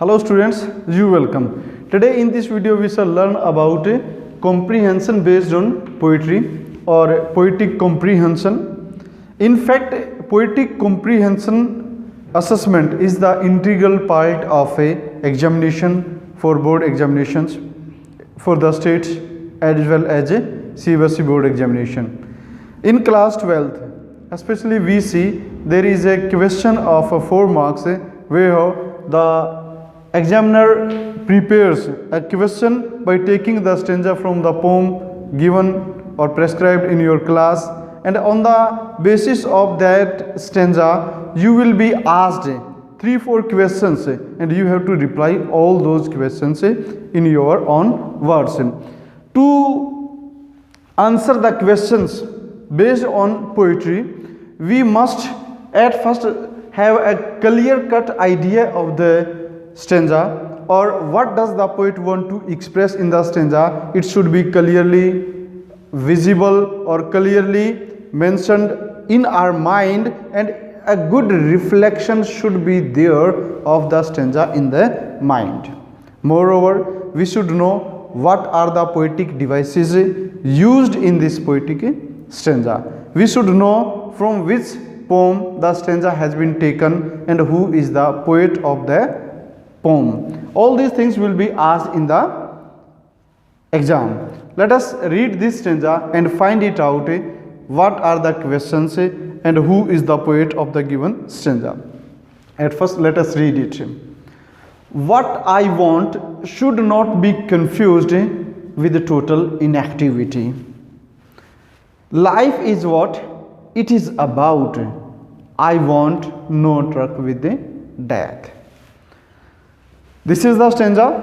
Hello students, you welcome. Today in this video we shall learn about a comprehension based on poetry or poetic comprehension. In fact, poetic comprehension assessment is the integral part of a examination for board examinations for the states as well as a CBSE board examination. In class 12th, especially we see there is a question of 4 marks where the examiner prepares a question by taking the stanza from the poem given or prescribed in your class, and on the basis of that stanza you will be asked 3-4 questions and you have to reply all those questions in your own words. To answer the questions based on poetry, we must at first have a clear-cut idea of the stanza, or what does the poet want to express in the stanza. It should be clearly visible or clearly mentioned in our mind, and a good reflection should be there of the stanza in the mind. Moreover, we should know what are the poetic devices used in this poetic stanza. We should know from which poem the stanza has been taken and who is the poet of the poem. All these things will be asked in the exam. Let us read this stanza and find it out what are the questions and who is the poet of the given stanza. At first let us read it. What I want should not be confused with total inactivity. Life is what it is about. I want no truck with the death. This is the stanza,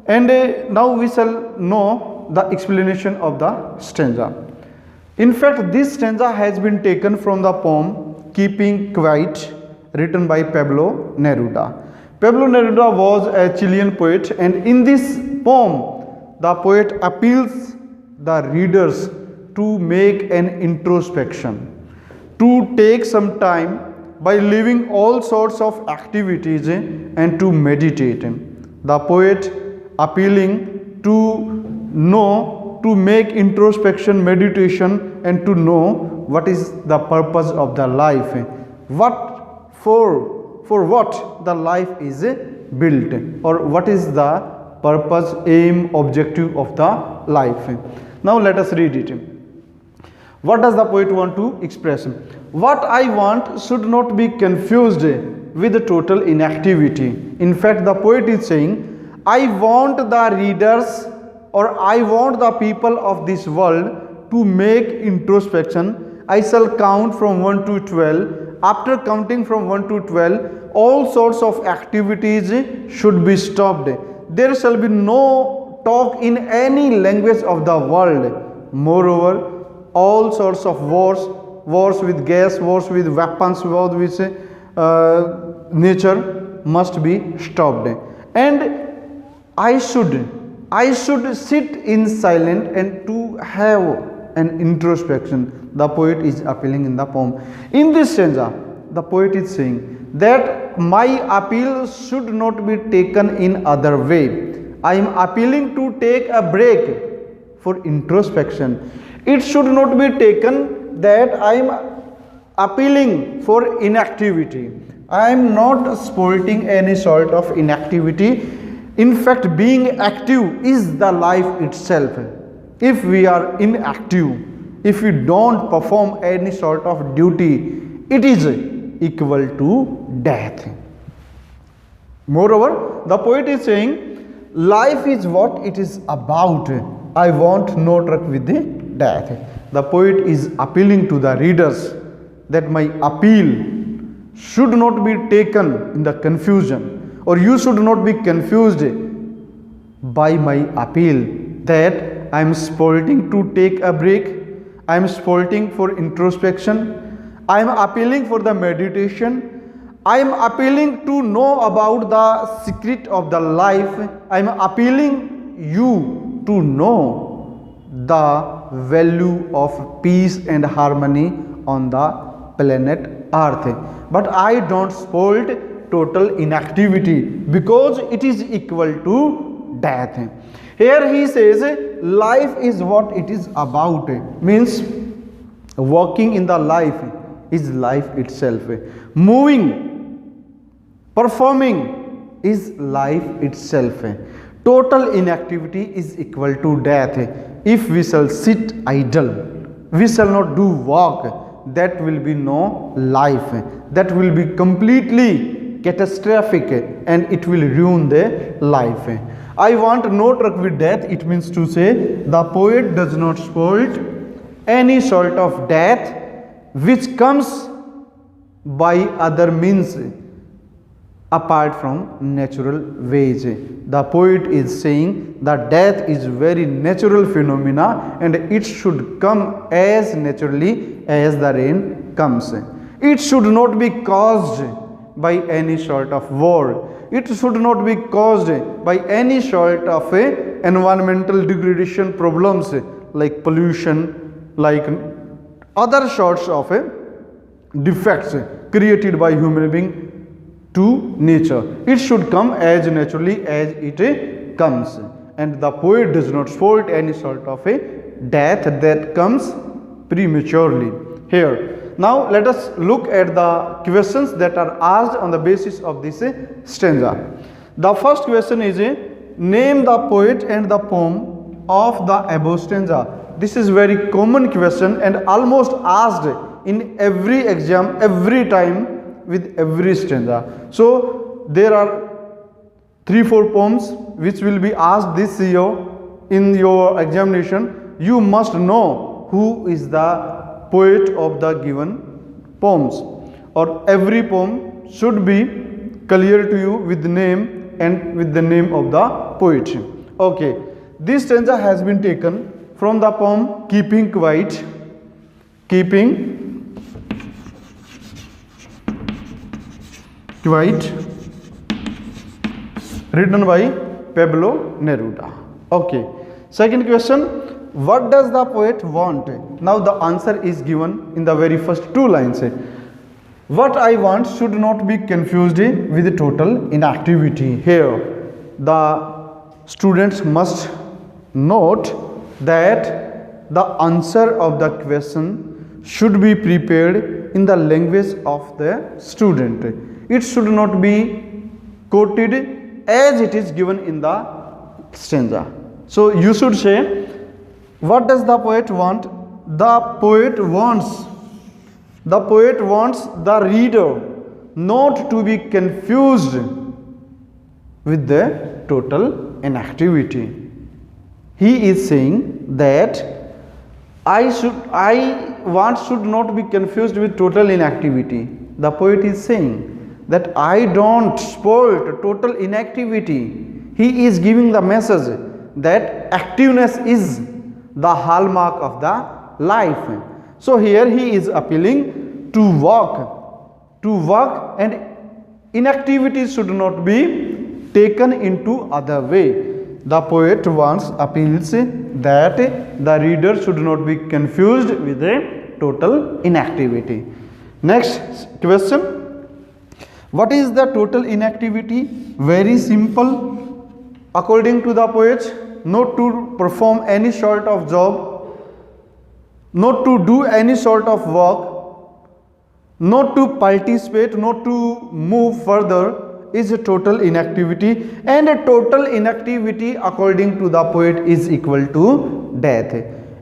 and now we shall know the explanation of the stanza. In fact, this stanza has been taken from the poem Keeping Quiet, written by Pablo Neruda. Pablo Neruda was a Chilean poet, and in this poem the poet appeals the readers to make an introspection, to take some time by leaving all sorts of activities and to meditate. The poet appealing to know, to make introspection, meditation, and to know what is the purpose of the life, what for what the life is built, or what is the purpose, aim, objective of the life. Now let us read it. What does the poet want to express? What I want should not be confused with total inactivity. In fact, the poet is saying, I want the readers, or I want the people of this world to make introspection. I shall count from 1 to 12. After counting from 1 to 12, all sorts of activities should be stopped. There shall be no talk in any language of the world. Moreover, all sorts of wars with gas, wars with weapons, wars with nature must be stopped. And I should sit in silence and to have an introspection. The poet is appealing in the poem. In this stanza, the poet is saying that my appeal should not be taken in other way. I am appealing to take a break for introspection. It should not be taken that I am appealing for inactivity. I am not supporting any sort of inactivity. In fact, being active is the life itself. If we are inactive, if we don't perform any sort of duty, it is equal to death. Moreover, the poet is saying, life is what it is about. I want no truck with the death. The poet is appealing to the readers that my appeal should not be taken in the confusion, or you should not be confused by my appeal that I am sporting to take a break, I am sporting for introspection, I am appealing for the meditation, I am appealing to know about the secret of the life, I am appealing you to know the value of peace and harmony on the planet Earth. But I don't support total inactivity, because it is equal to death. Here he says life is what it is about, means walking in the life is life itself, moving, performing is life itself. Total inactivity is equal to death. If we shall sit idle, we shall not do work, that will be no life, that will be completely catastrophic and it will ruin the life. I want no truck with death, it means to say the poet does not support any sort of death which comes by other means apart from natural ways. The poet is saying that death is very natural phenomena and it should come as naturally as the rain comes. It should not be caused by any sort of war. It should not be caused by any sort of environmental degradation problems like pollution, like other sorts of defects created by human being to nature. It should come as naturally as it comes, and the poet does not support any sort of a death that comes prematurely. Here, now let us look at the questions that are asked on the basis of this stanza. The first question is name the poet and the poem of the above stanza. This is very common question and almost asked in every exam, every time, with every stanza. So there are 3-4 poems which will be asked this year in your examination. You must know who is the poet of the given poems, or every poem should be clear to you with the name and with the name of the poet. Okay, this stanza has been taken from the poem Keeping Quiet. Keeping Quiet, written by Pablo Neruda. Okay. Second question, what does the poet want? Now the answer is given in the very first 2 lines. What I want should not be confused with total inactivity. Here the students must note that the answer of the question should be prepared in the language of the student. It should not be quoted as it is given in the stanza. So you should say, what does the poet want? The poet wants the reader not to be confused with the total inactivity. He is saying that I want should not be confused with total inactivity. The poet is saying that I don't support total inactivity. He is giving the message that activeness is the hallmark of the life. So here he is appealing to work, and inactivity should not be taken into other way. The poet appeals that the reader should not be confused with a total inactivity. Next question. What is the total inactivity? Very simple. According to the poet, not to perform any sort of job, not to do any sort of work, not to participate, not to move further is a total inactivity, and a total inactivity according to the poet is equal to death.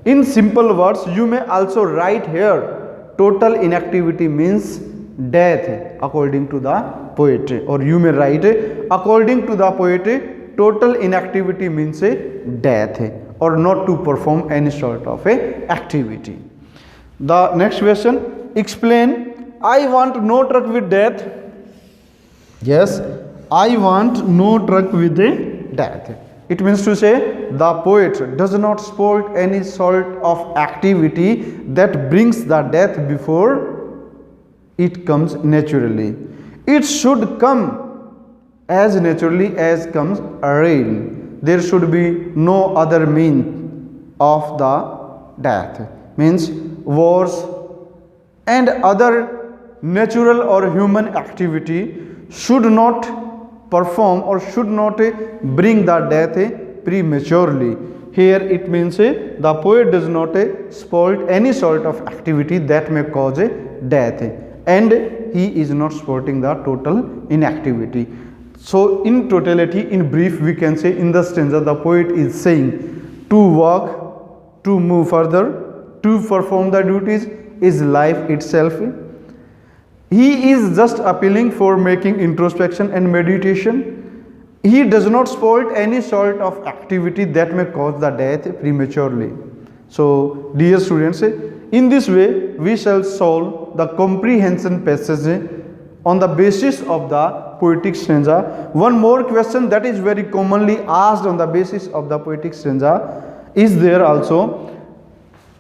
In simple words, you may also write here total inactivity means death according to the poet, or you may write according to the poet total inactivity means a death or not to perform any sort of a activity. The next question, explain. I want no truck with death. Yes, I want no truck with a death. It means to say the poet does not support any sort of activity that brings the death before it comes naturally. It should come as naturally as comes rain. There should be no other means of the death. Means wars and other natural or human activity should not perform or should not bring the death prematurely. Here it means the poet does not sport any sort of activity that may cause death, and he is not sporting the total inactivity. So in totality, in brief, we can say in the stanza the poet is saying to walk, to move further, to perform the duties is life itself. He is just appealing for making introspection and meditation. He does not sport any sort of activity that may cause the death prematurely. So dear students, in this way we shall solve the comprehension passage on the basis of the poetic stanza. One more question that is very commonly asked on the basis of the poetic stanza is there also.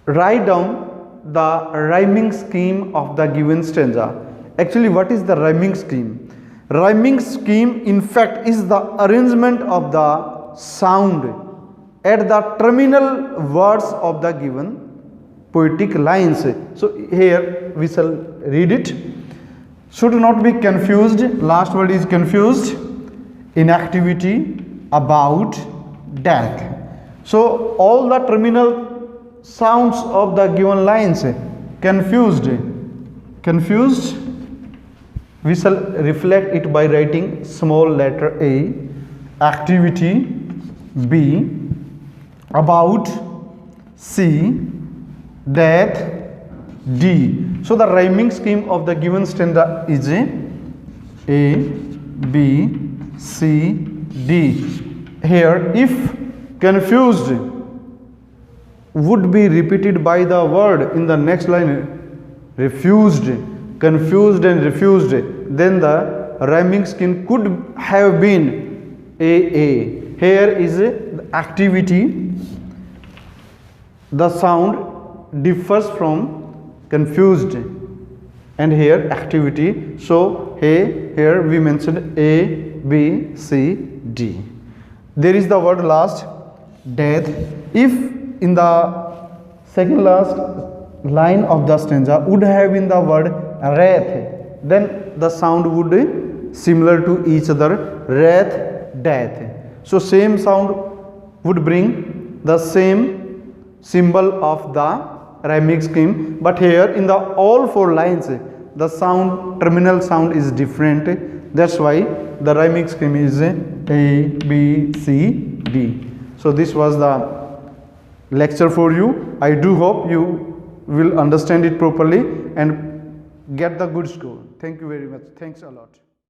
Write down the rhyming scheme of the given stanza. Actually, what is the rhyming scheme? Rhyming scheme in fact is the arrangement of the sound at the terminal words of the given poetic lines. So here we shall read it. Should not be confused. Last word is confused. Inactivity, about, death. So all the terminal sounds of the given lines. Confused. Confused. We shall reflect it by writing small letter A, activity, B, about, C, death, D. So the rhyming scheme of the given stanza is A, B, C, D. Here if confused would be repeated by the word in the next line, refused, confused and refused, then the rhyming scheme could have been AA. Here is activity. The sound differs from confused, and here activity. So here we mentioned A, B, C, D. There is the word last, death. If in the second last line of the stanza would have been the word wrath, then the sound would be similar to each other, wrath, death. So same sound would bring the same symbol of the rhyming scheme, but here in the all four lines the sound, terminal sound is different. That's why the rhyming scheme is A, B, C, D. So this was the lecture for you. I do hope you will understand it properly and get the good score. Thank you very much. Thanks a lot.